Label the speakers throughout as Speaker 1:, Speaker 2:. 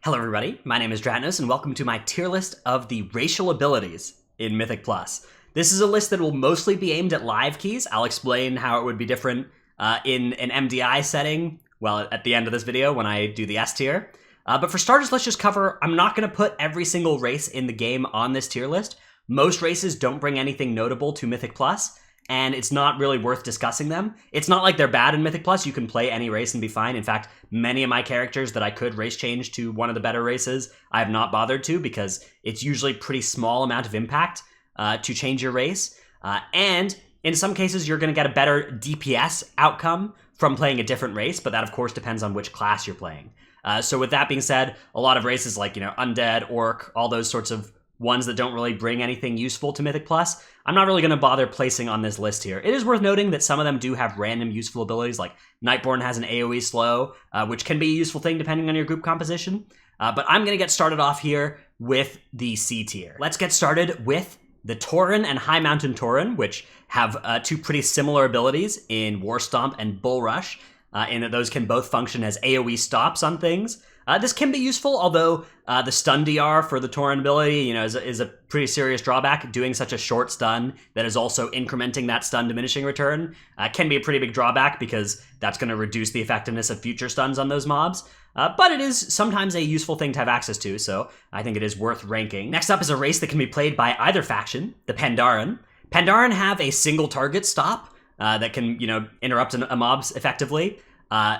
Speaker 1: Hello everybody, my name is Dratnos and welcome to my tier list of the racial abilities in Mythic Plus. This is a list that will mostly be aimed at live keys. I'll explain how it would be different in an MDI setting, well, at the end of this video when I do the S tier. But for starters, let's just cover, I'm not going to put every single race in the game on this tier list. Most races don't bring anything notable to Mythic Plus, and it's not really worth discussing them. It's not like they're bad in Mythic Plus. You can play any race and be fine. In fact, many of my characters that I could race change to one of the better races, I have not bothered to because it's usually pretty small amount of impact to change your race. And in some cases, you're going to get a better DPS outcome from playing a different race, but that of course depends on which class you're playing. So with that being said, a lot of races like, Undead, Orc, all those sorts of ones that don't really bring anything useful to Mythic Plus, I'm not really going to bother placing on this list here. It is worth noting that some of them do have random useful abilities, like Nightborn has an AoE slow, which can be a useful thing depending on your group composition. But I'm going to get started off here with the C tier. Let's get started with the Tauren and High Mountain Tauren, which have two pretty similar abilities in War Stomp and Bull Rush, in that those can both function as AoE stops on things. This can be useful, although the stun DR for the Tauren ability, is a pretty serious drawback. Doing such a short stun that is also incrementing that stun diminishing return can be a pretty big drawback because that's going to reduce the effectiveness of future stuns on those mobs. But it is sometimes a useful thing to have access to, so I think it is worth ranking. Next up is a race that can be played by either faction, the Pandaren. Pandaren have a single target stop that can, interrupt a mobs effectively.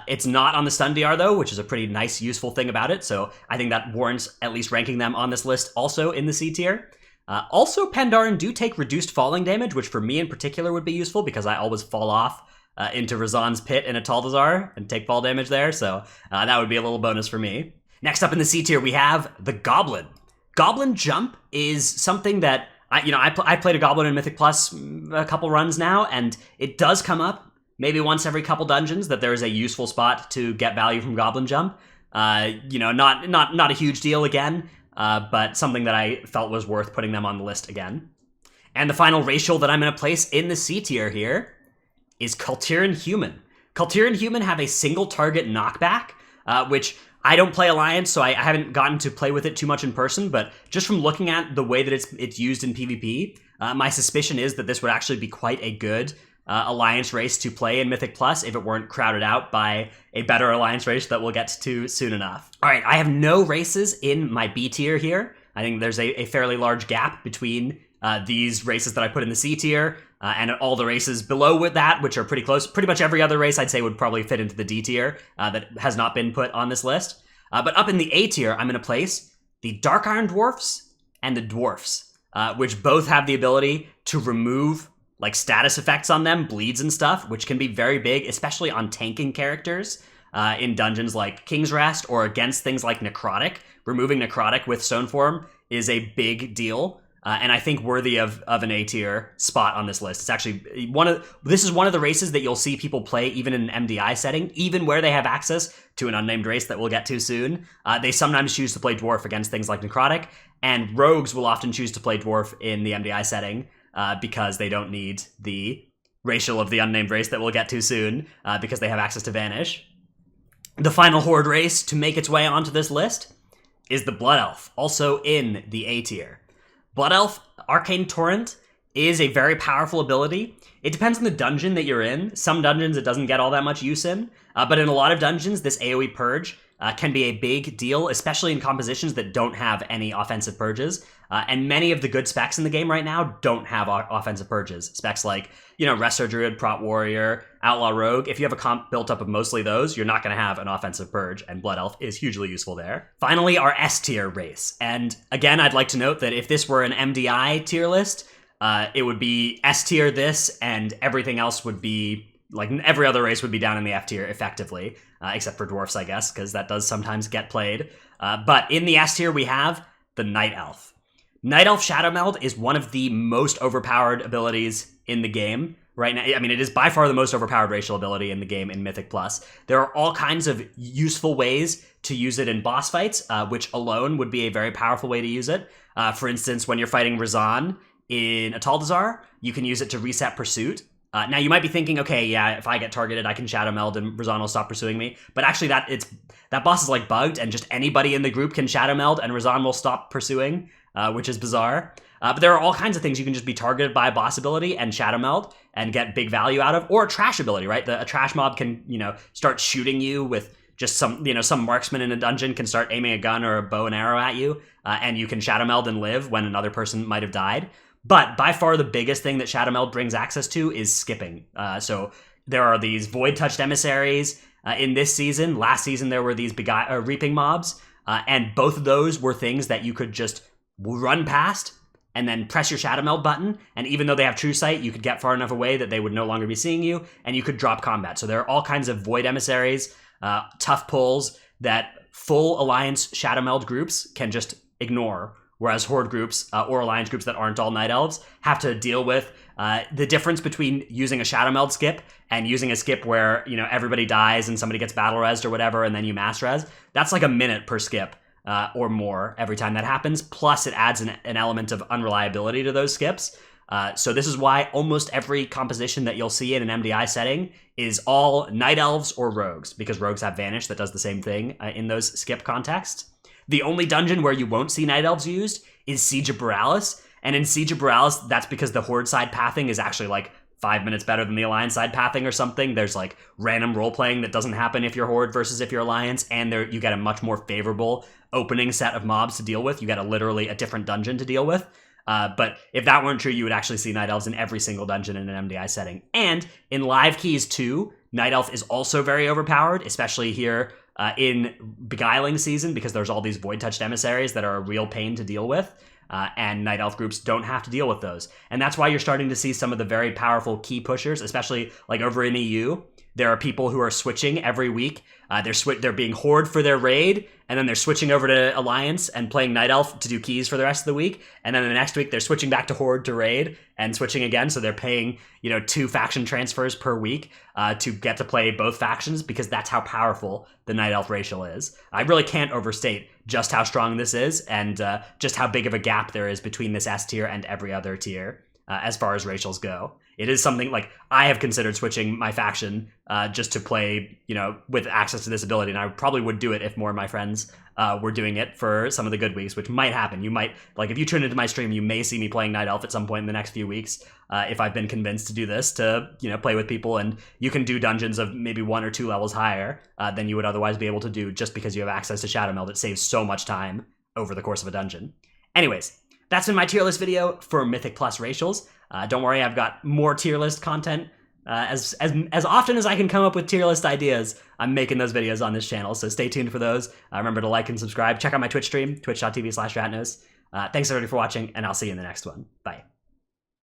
Speaker 1: It's not on the stun DR though, which is a pretty nice, useful thing about it, so I think that warrants at least ranking them on this list also in the C tier. Also, Pandaren do take reduced falling damage, which for me in particular would be useful because I always fall off into Razan's Pit in a Taldazar and take fall damage there, so that would be a little bonus for me. Next up in the C tier, we have the Goblin. Goblin Jump is something that, I played a Goblin in Mythic Plus a couple runs now, and it does come up maybe once every couple dungeons that there is a useful spot to get value from Goblin Jump. Not a huge deal again, but something that I felt was worth putting them on the list again. And the final racial that I'm going to place in the C tier here is Kultiran Human. Kultiran Human have a single target knockback, which I don't play Alliance, so I haven't gotten to play with it too much in person, but just from looking at the way that it's used in PvP, my suspicion is that this would actually be quite a good Alliance race to play in Mythic Plus if it weren't crowded out by a better Alliance race that we'll get to soon enough. All right, I have no races in my B tier here. I think there's a fairly large gap between these races that I put in the C tier and all the races below with that, which are pretty close. Pretty much every other race I'd say would probably fit into the D tier that has not been put on this list. But up in the A tier, I'm going to place the Dark Iron Dwarfs and the Dwarfs, which both have the ability to remove like status effects on them, bleeds and stuff, which can be very big, especially on tanking characters in dungeons like King's Rest or against things like Necrotic. Removing Necrotic with Stone Form is a big deal, and I think worthy of an A tier spot on this list. It's actually this is one of the races that you'll see people play even in an MDI setting, even where they have access to an unnamed race that we'll get to soon. They sometimes choose to play Dwarf against things like Necrotic, and Rogues will often choose to play Dwarf in the MDI setting, because they don't need the racial of the unnamed race that we'll get to soon, because they have access to Vanish. The final Horde race to make its way onto this list is the Blood Elf, also in the A tier. Blood Elf Arcane Torrent is a very powerful ability. It depends on the dungeon that you're in. Some dungeons it doesn't get all that much use in, but in a lot of dungeons, this AoE purge can be a big deal, especially in compositions that don't have any offensive purges. And many of the good specs in the game right now don't have offensive purges. Specs like, Resto Druid, Prot Warrior, Outlaw Rogue. If you have a comp built up of mostly those, you're not going to have an offensive purge, and Blood Elf is hugely useful there. Finally, our S tier race. And again, I'd like to note that if this were an MDI tier list, it would be S tier this, and everything else would be, like every other race would be down in the F tier effectively, except for Dwarfs, I guess, because that does sometimes get played. But in the S tier, we have the Night Elf. Night Elf Shadow Meld is one of the most overpowered abilities in the game right now. I mean, it is by far the most overpowered racial ability in the game in Mythic Plus. There are all kinds of useful ways to use it in boss fights, which alone would be a very powerful way to use it. For instance, when you're fighting Razan in a Taldazar, you can use it to reset Pursuit, Now you might be thinking, okay, yeah, if I get targeted, I can Shadow Meld and Razan will stop pursuing me. But actually, that boss is like bugged, and just anybody in the group can Shadow Meld, and Razan will stop pursuing, which is bizarre. But there are all kinds of things you can just be targeted by a boss ability and Shadow Meld and get big value out of, or a trash ability, right? A trash mob can, start shooting you with just some marksman in a dungeon can start aiming a gun or a bow and arrow at you, and you can Shadow Meld and live when another person might have died. But by far the biggest thing that Shadow Meld brings access to is skipping. So there are these void-touched emissaries in this season. Last season there were these reaping mobs, and both of those were things that you could just run past and then press your Shadow Meld button, and even though they have True Sight, you could get far enough away that they would no longer be seeing you, and you could drop combat. So there are all kinds of void emissaries, tough pulls that full Alliance Shadow Meld groups can just ignore, whereas Horde groups or Alliance groups that aren't all Night Elves have to deal with the difference between using a Shadow Meld skip and using a skip where, everybody dies and somebody gets battle resed or whatever, and then you mass res. That's like a minute per skip or more every time that happens. Plus, it adds an element of unreliability to those skips. So this is why almost every composition that you'll see in an MDI setting is all Night Elves or Rogues, because Rogues have Vanish that does the same thing in those skip contexts. The only dungeon where you won't see Night Elves used is Siege of Borealis, and in Siege of Borealis, that's because the Horde side pathing is actually like 5 minutes better than the Alliance side pathing or something. There's like random role playing that doesn't happen if you're Horde versus if you're Alliance, and you get a much more favorable opening set of mobs to deal with. You get literally a different dungeon to deal with. But if that weren't true, you would actually see Night Elves in every single dungeon in an MDI setting. And in live keys too, Night Elf is also very overpowered, especially here in Beguiling season, because there's all these void-touched emissaries that are a real pain to deal with. And Night Elf groups don't have to deal with those. And that's why you're starting to see some of the very powerful key pushers, especially like over in EU. There are people who are switching every week. They're being Horde for their raid, and then they're switching over to Alliance and playing Night Elf to do keys for the rest of the week. And then the next week, they're switching back to Horde to raid and switching again. So they're paying, 2 faction transfers per week to get to play both factions, because that's how powerful the Night Elf racial is. I really can't overstate just how strong this is, and just how big of a gap there is between this S tier and every other tier as far as racials go. It is something like I have considered switching my faction just to play, with access to this ability, and I probably would do it if more of my friends were doing it for some of the good weeks, which might happen. You might, if you tune into my stream, you may see me playing Night Elf at some point in the next few weeks if I've been convinced to do this, to, play with people, and you can do dungeons of maybe 1 or 2 levels higher than you would otherwise be able to do just because you have access to Shadow Meld. It saves so much time over the course of a dungeon. Anyways, that's been my tier list video for Mythic Plus racials. Don't worry, I've got more tier list content. As often as I can come up with tier list ideas, I'm making those videos on this channel, so stay tuned for those. Remember to like and subscribe. Check out my Twitch stream, twitch.tv/ratnose. Thanks everybody for watching, and I'll see you in the next one. Bye.